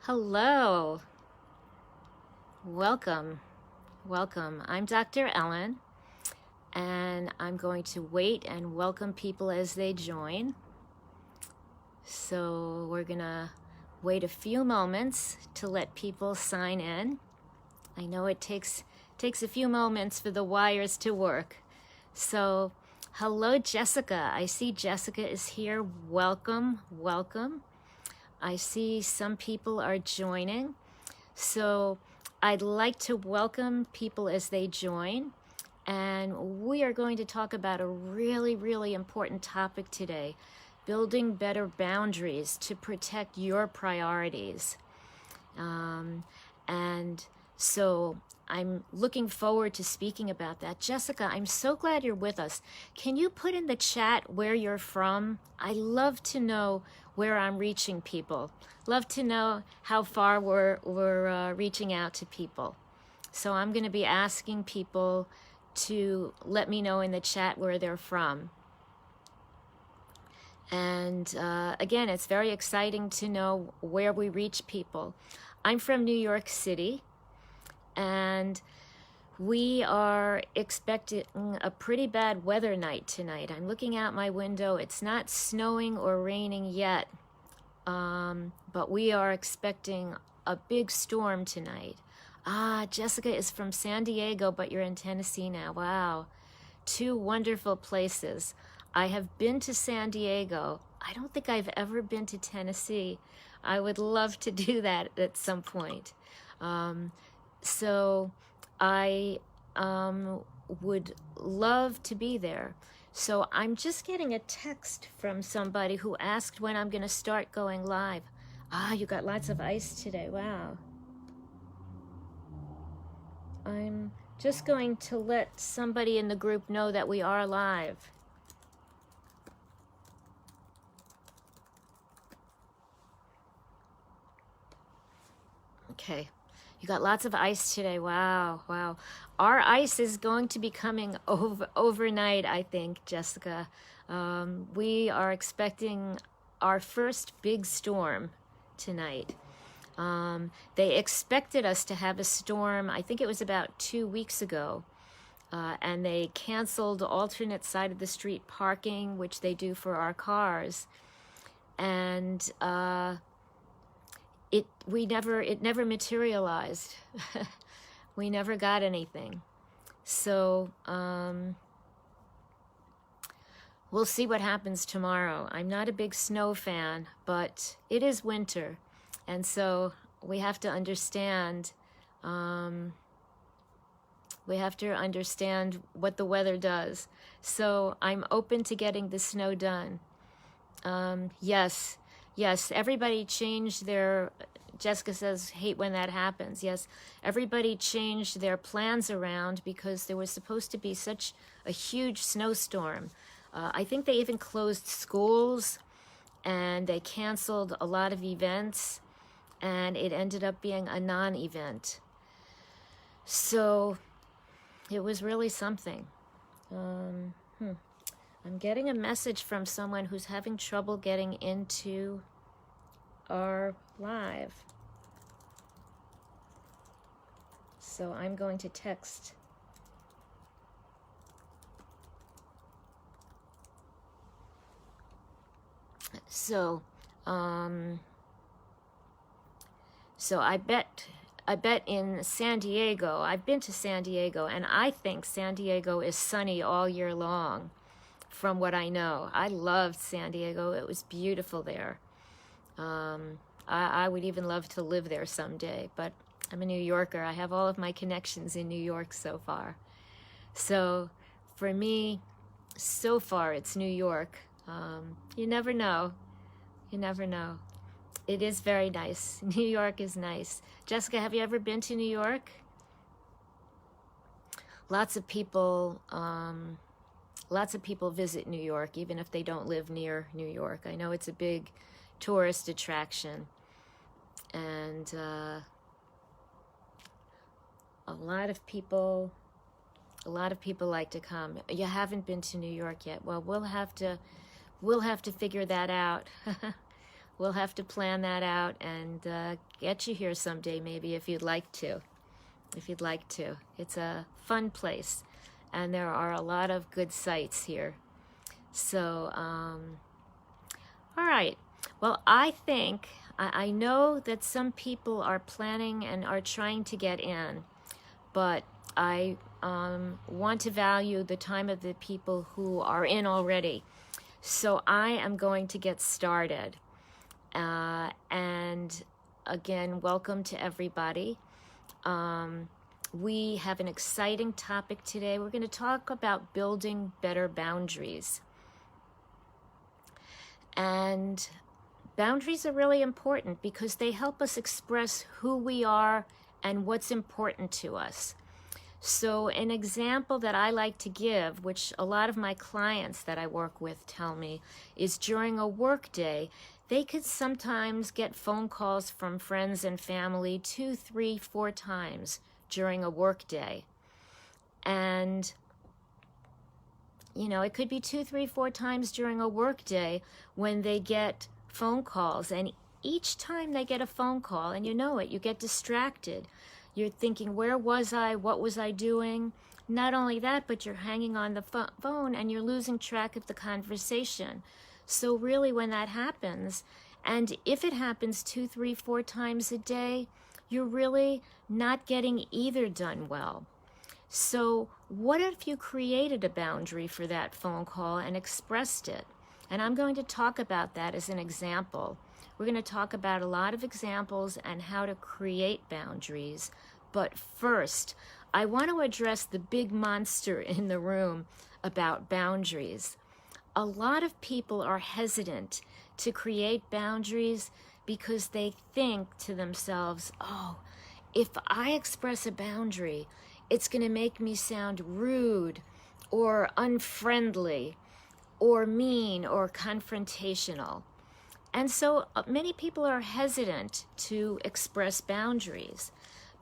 Hello, welcome, welcome. I'm Dr. Ellen, and I'm going to wait and welcome people as they join. So we're gonna wait a few moments to let people sign in. I know it takes a few moments for the wires to work. So, hello, Jessica. I see Jessica is here. Welcome, welcome. I see some people are joining. So I'd like to welcome people as they join. And we are going to talk about a really, really important topic today, building better boundaries to protect your priorities. And so I'm looking forward to speaking about that. Jessica, I'm so glad you're with us. Can you put in the chat where you're from? I love to know where I'm reaching people. Love to know how far we're reaching out to people. So I'm going to be asking people to let me know in the chat where they're from. And again, it's very exciting to know where we reach people. I'm from New York City, and we are expecting a pretty bad weather night tonight. I'm looking out my window. It's not snowing or raining yet, but we are expecting a big storm tonight. Jessica is from San Diego, but you're in Tennessee now. Wow. Two wonderful places. I have been to San Diego. I don't think I've ever been to Tennessee. I would love to do that at some point. So I would love to be there. So I'm just getting a text from somebody who asked when I'm going to start going live. You got lots of ice today. Wow. I'm just going to let somebody in the group know that we are live. Okay. You got lots of ice today. Wow, wow. Our ice is going to be coming overnight, I think, Jessica. We are expecting our first big storm tonight. They expected us to have a storm, I think it was about 2 weeks ago, and they canceled alternate side of the street parking, which they do for our cars. And it never materialized. We never got anything. So we'll see what happens tomorrow. I'm not a big snow fan, but it is winter, and so we have to understand. We have to understand what the weather does. So I'm open to getting the snow done. Yes, everybody changed their, Jessica says, hate when that happens. Yes, everybody changed their plans around because there was supposed to be such a huge snowstorm. I think they even closed schools, and they canceled a lot of events, and it ended up being a non-event. So it was really something. I'm getting a message from someone who's having trouble getting into our live. So I'm going to text. So I bet in San Diego, I've been to San Diego, and I think San Diego is sunny all year long. From what I know, I loved San Diego. It was beautiful there. I would even love to live there someday, but I'm a New Yorker. I have all of my connections in New York so far. So for me, so far, it's New York. You never know. You never know. It is very nice. New York is nice. Jessica, have you ever been to New York? Lots of people visit New York, even if they don't live near New York. I know it's a big tourist attraction, and a lot of people like to come. You haven't been to New York yet? Well, we'll have to figure that out. we'll have to plan that out and get you here someday, maybe, if you'd like to. If you'd like to. It's a fun place, and there are a lot of good sites here. So, all right. Well, I think, I know that some people are planning and are trying to get in, but I want to value the time of the people who are in already. So I am going to get started. And again, welcome to everybody. We have an exciting topic today. We're going to talk about building better boundaries. And boundaries are really important because they help us express who we are and what's important to us. So an example that I like to give, which a lot of my clients that I work with tell me, is during a work day, they could sometimes get phone calls from friends and family 2, 3, 4 times during a work day. And, you know, it could be 2, 3, 4 times during a work day when they get phone calls. And each time they get a phone call, and you know it, you get distracted. You're thinking, where was I? What was I doing? Not only that, but you're hanging on the phone and you're losing track of the conversation. So really when that happens, and if it happens 2, 3, 4 times a day, you're really not getting either done well. So what if you created a boundary for that phone call and expressed it? And I'm going to talk about that as an example. We're going to talk about a lot of examples and how to create boundaries. But first, I want to address the big monster in the room about boundaries. A lot of people are hesitant to create boundaries because they think to themselves, oh, if I express a boundary, it's going to make me sound rude or unfriendly or mean or confrontational. And so many people are hesitant to express boundaries.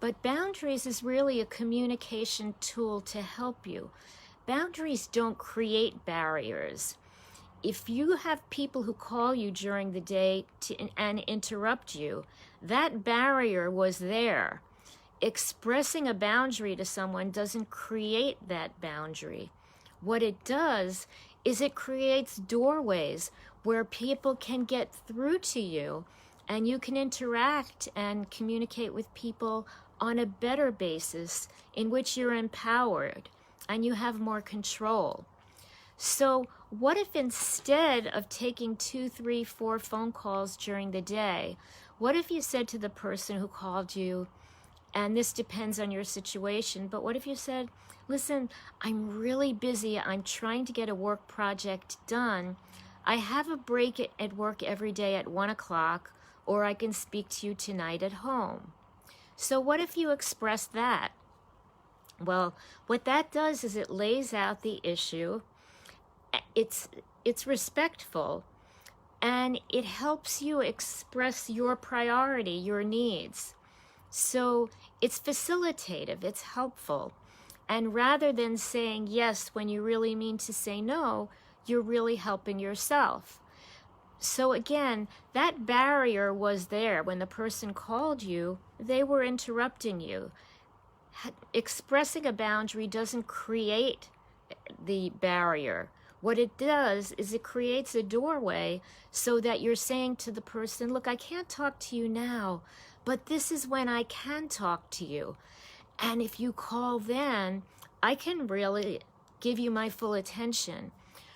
But boundaries is really a communication tool to help you. Boundaries don't create barriers. If you have people who call you during the day and interrupt you, that barrier was there. Expressing a boundary to someone doesn't create that boundary. What it does is it creates doorways where people can get through to you and you can interact and communicate with people on a better basis in which you're empowered and you have more control. So what if instead of taking 2, 3, 4 phone calls during the day, what if you said to the person who called you, and this depends on your situation, but what if you said, listen, I'm really busy. I'm trying to get a work project done. I have a break at work every day at 1 o'clock, or I can speak to you tonight at home. So what if you express that? Well, what that does is it lays out the issue. It's respectful, and it helps you express your priority, your needs. So it's facilitative, it's helpful. And rather than saying yes when you really mean to say no, you're really helping yourself. So again, that barrier was there when the person called you, they were interrupting you. Expressing a boundary doesn't create the barrier. What it does is it creates a doorway so that you're saying to the person, look, I can't talk to you now, but this is when I can talk to you. And if you call then, I can really give you my full attention.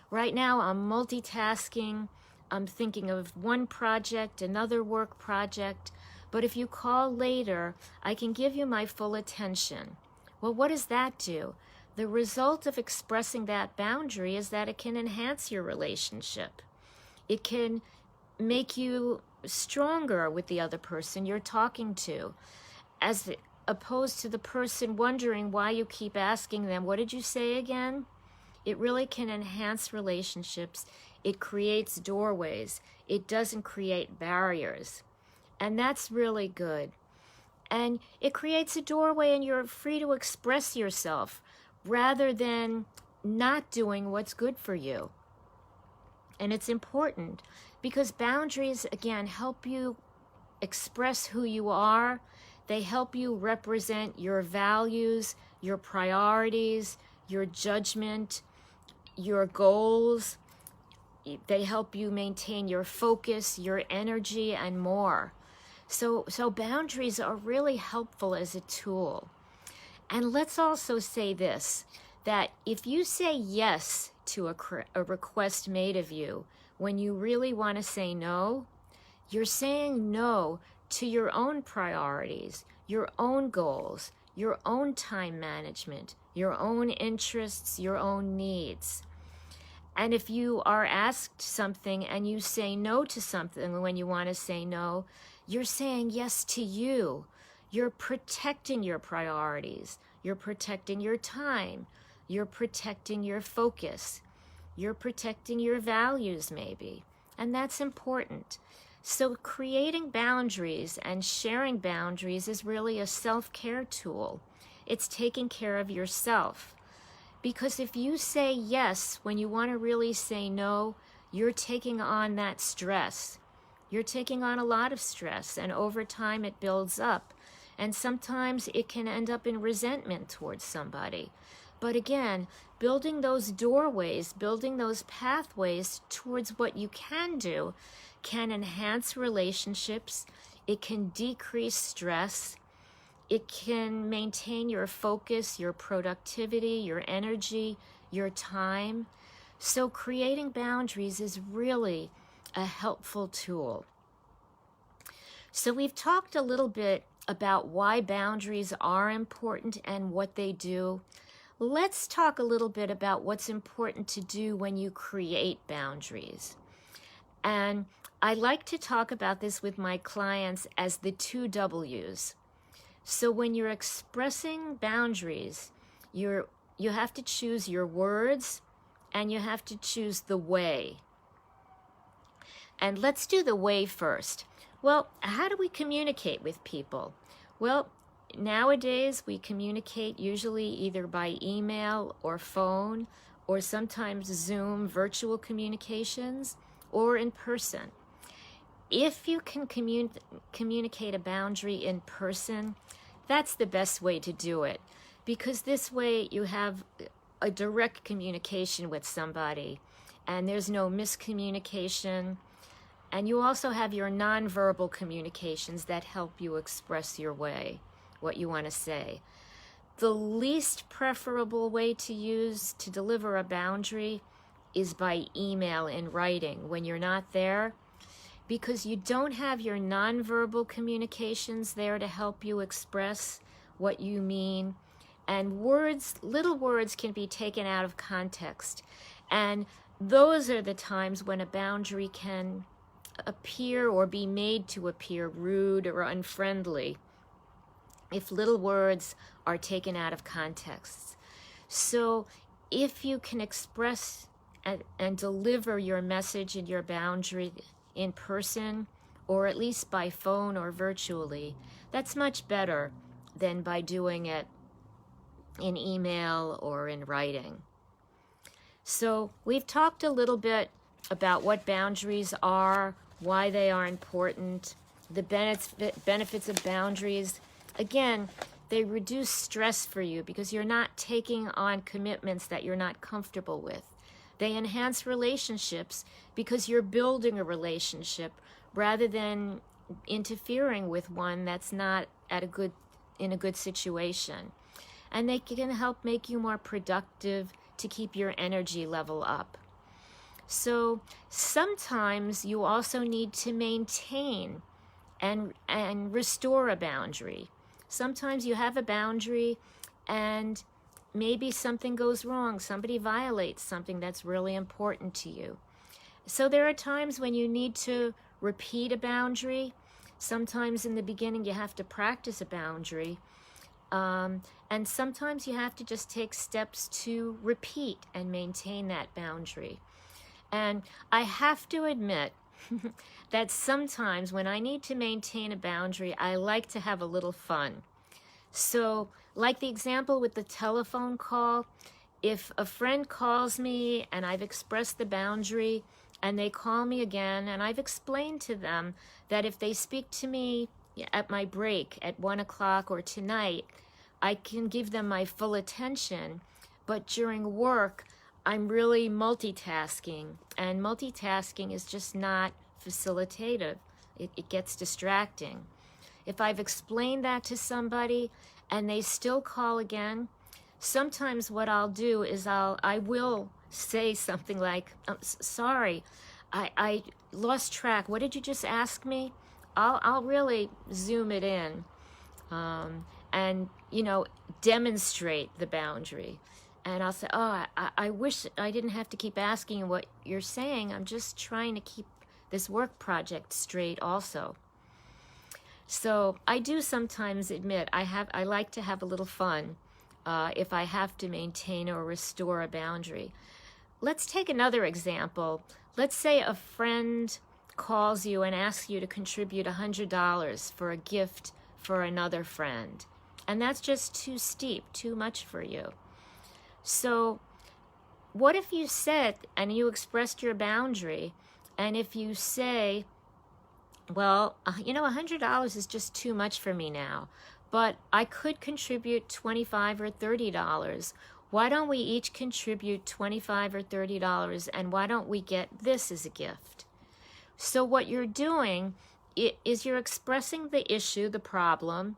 Right now, I'm multitasking. I'm thinking of one project, another work project. But if you call later, I can give you my full attention. Well, what does that do? The result of expressing that boundary is that it can enhance your relationship. It can make you stronger with the other person you're talking to, as opposed to the person wondering why you keep asking them, what did you say again? It really can enhance relationships. It creates doorways. It doesn't create barriers. And that's really good. And it creates a doorway and you're free to express yourself rather than not doing what's good for you. And it's important because boundaries, again, help you express who you are. They help you represent your values, your priorities, your judgment, your goals. They help you maintain your focus, your energy, and more. So boundaries are really helpful as a tool. And let's also say this, that if you say yes to a request made of you when you really want to say no, you're saying no to your own priorities, your own goals, your own time management, your own interests, your own needs. And if you are asked something and you say no to something when you want to say no, you're saying yes to you. You're protecting your priorities. You're protecting your time. You're protecting your focus. You're protecting your values, maybe. And that's important. So creating boundaries and sharing boundaries is really a self-care tool. It's taking care of yourself. Because if you say yes when you want to really say no, you're taking on that stress. You're taking on a lot of stress, and over time it builds up. And sometimes it can end up in resentment towards somebody. But again, building those doorways, building those pathways towards what you can do can enhance relationships. It can decrease stress. It can maintain your focus, your productivity, your energy, your time. So creating boundaries is really a helpful tool. So we've talked a little bit about why boundaries are important and what they do. Let's talk a little bit about what's important to do when you create boundaries. And I like to talk about this with my clients as the 2 W's. So when you're expressing boundaries, you have to choose your words and you have to choose the way. And let's do the way first. Well, how do we communicate with people? Well, nowadays we communicate usually either by email or phone, or sometimes Zoom, virtual communications, or in person. If you can communicate a boundary in person, that's the best way to do it, because this way you have a direct communication with somebody and there's no miscommunication. And you also have your nonverbal communications that help you express your way, what you want to say. The least preferable way to use to deliver a boundary is by email in writing when you're not there, because you don't have your nonverbal communications there to help you express what you mean. And words, little words can be taken out of context. And those are the times when a boundary can appear or be made to appear rude or unfriendly if little words are taken out of context. So if you can express and deliver your message and your boundary in person, or at least by phone or virtually, that's much better than by doing it in email or in writing. So we've talked a little bit about what boundaries are, why they are important, the benefits of boundaries. Again, they reduce stress for you because you're not taking on commitments that you're not comfortable with. They enhance relationships because you're building a relationship rather than interfering with one that's not in a good situation. And they can help make you more productive to keep your energy level up. So sometimes you also need to maintain and restore a boundary. Sometimes you have a boundary and maybe something goes wrong. Somebody violates something that's really important to you. So there are times when you need to repeat a boundary. Sometimes in the beginning you have to practice a boundary. And sometimes you have to just take steps to repeat and maintain that boundary. And I have to admit that sometimes when I need to maintain a boundary, I like to have a little fun. So, like the example with the telephone call, if a friend calls me and I've expressed the boundary and they call me again, and I've explained to them that if they speak to me at my break at 1 o'clock or tonight, I can give them my full attention, but during work, I'm really multitasking, and multitasking is just not facilitative. It gets distracting. If I've explained that to somebody and they still call again, sometimes what I'll do is I will say something like, sorry, I lost track. What did you just ask me? I'll really zoom it in, and, demonstrate the boundary. And I'll say, I wish I didn't have to keep asking you what you're saying. I'm just trying to keep this work project straight also. So I do sometimes admit I like to have a little fun if I have to maintain or restore a boundary. Let's take another example. Let's say a friend calls you and asks you to contribute $100 for a gift for another friend. And that's just too steep, too much for you. So what if you said, and you expressed your boundary, and if you say, well, $100 is just too much for me now, but I could contribute $25 or $30. Why don't we each contribute $25 or $30, and why don't we get this as a gift? So what you're doing is you're expressing the issue, the problem.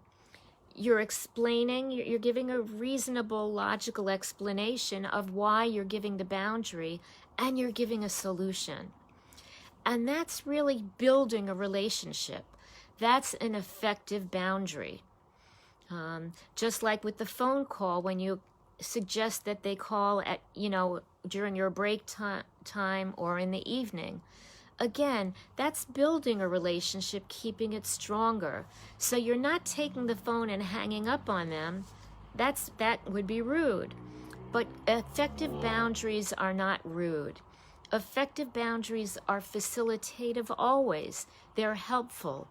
You're explaining, you're giving a reasonable, logical explanation of why you're giving the boundary, and you're giving a solution. And that's really building a relationship. That's an effective boundary. Just like with the phone call, when you suggest that they call at, during your break time or in the evening. Again, that's building a relationship, keeping it stronger. So you're not taking the phone and hanging up on them. That would be rude. But effective boundaries are not rude. Effective boundaries are facilitative always. They're helpful.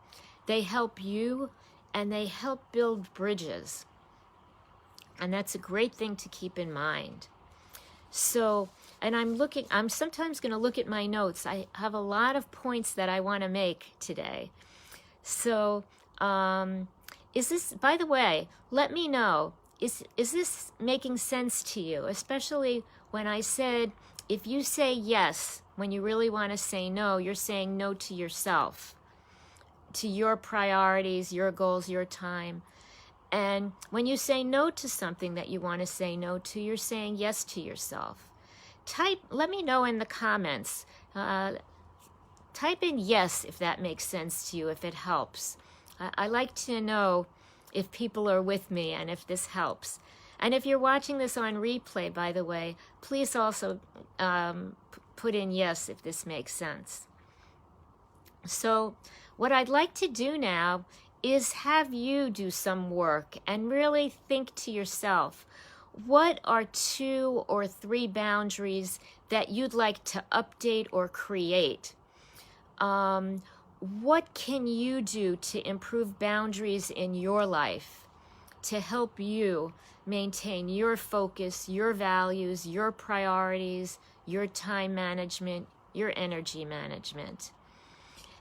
They help you, and they help build bridges. And that's a great thing to keep in mind. So, and I'm sometimes going to look at my notes. I have a lot of points that I want to make today. So, is this, by the way, let me know, is this making sense to you? Especially when I said, if you say yes, when you really want to say no, you're saying no to yourself, to your priorities, your goals, your time. And when you say no to something that you want to say no to, you're saying yes to yourself. Let me know in the comments. Type in yes if that makes sense to you, if it helps. I like to know if people are with me and if this helps. And if you're watching this on replay, by the way, please also put in yes if this makes sense. So what I'd like to do now is have you do some work and really think to yourself, what are 2 or 3 boundaries that you'd like to update or create? What can you do to improve boundaries in your life to help you maintain your focus, your values, your priorities, your time management, your energy management?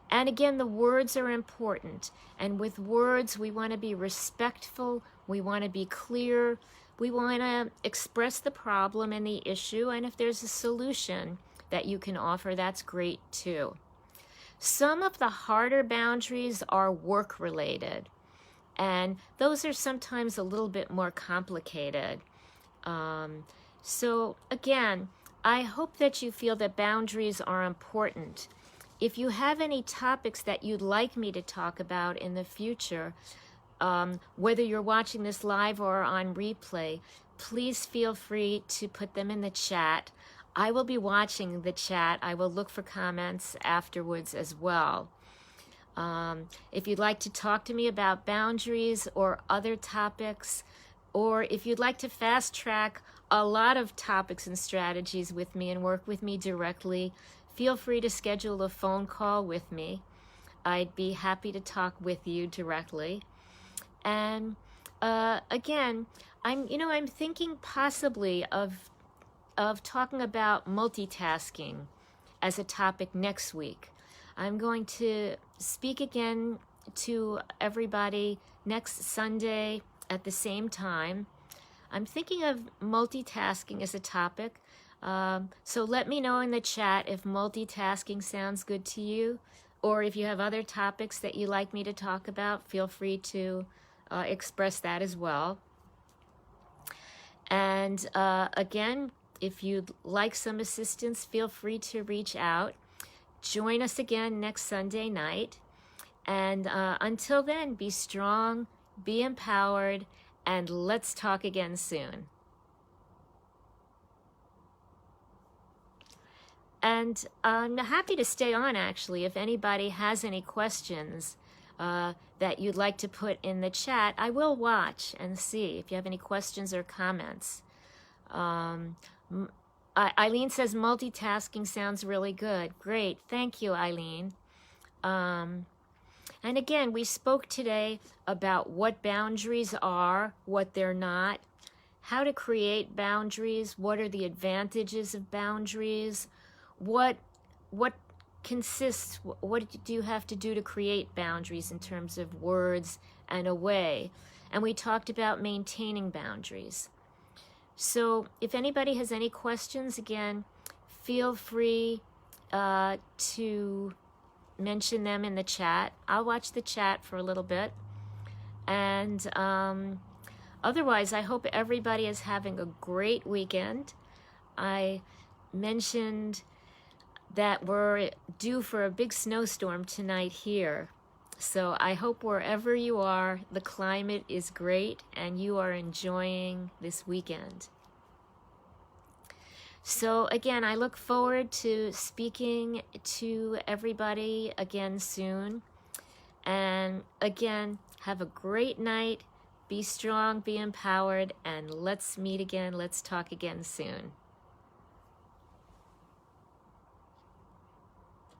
And again, the words are important. And with words, we want to be respectful. We want to be clear. We want to express the problem and the issue. And if there's a solution that you can offer, that's great too. Some of the harder boundaries are work-related. And those are sometimes a little bit more complicated. So again, I hope that you feel that boundaries are important. If you have any topics that you'd like me to talk about in the future, whether you're watching this live or on replay, please feel free to put them in the chat. I will be watching the chat. I will look for comments afterwards as well. If you'd like to talk to me about boundaries or other topics, or if you'd like to fast track a lot of topics and strategies with me and work with me directly, feel free to schedule a phone call with me. I'd be happy to talk with you directly. And again, I'm thinking possibly of talking about multitasking as a topic next week. I'm going to speak again to everybody next Sunday at the same time. I'm thinking of multitasking as a topic. So let me know in the chat if multitasking sounds good to you, or if you have other topics that you'd like me to talk about, feel free to express that as well. And again, if you'd like some assistance, feel free to reach out. Join us again next Sunday night. And until then, be strong, be empowered, and let's talk again soon. And I'm happy to stay on, actually, if anybody has any questions that you'd like to put in the chat. I will watch and see if you have any questions or comments. Eileen says multitasking sounds really good. Great. Thank you, Eileen. And again, we spoke today about what boundaries are, what they're not, how to create boundaries, what are the advantages of boundaries, what consists, what do you have to do to create boundaries in terms of words and a way. And we talked about maintaining boundaries. So if anybody has any questions, again, feel free to mention them in the chat. I'll watch the chat for a little bit. And otherwise, I hope everybody is having a great weekend. I mentioned that we're due for a big snowstorm tonight here. So I hope wherever you are, the climate is great and you are enjoying this weekend. So again, I look forward to speaking to everybody again soon. And again, have a great night. Be strong, be empowered, and let's meet again. Let's talk again soon.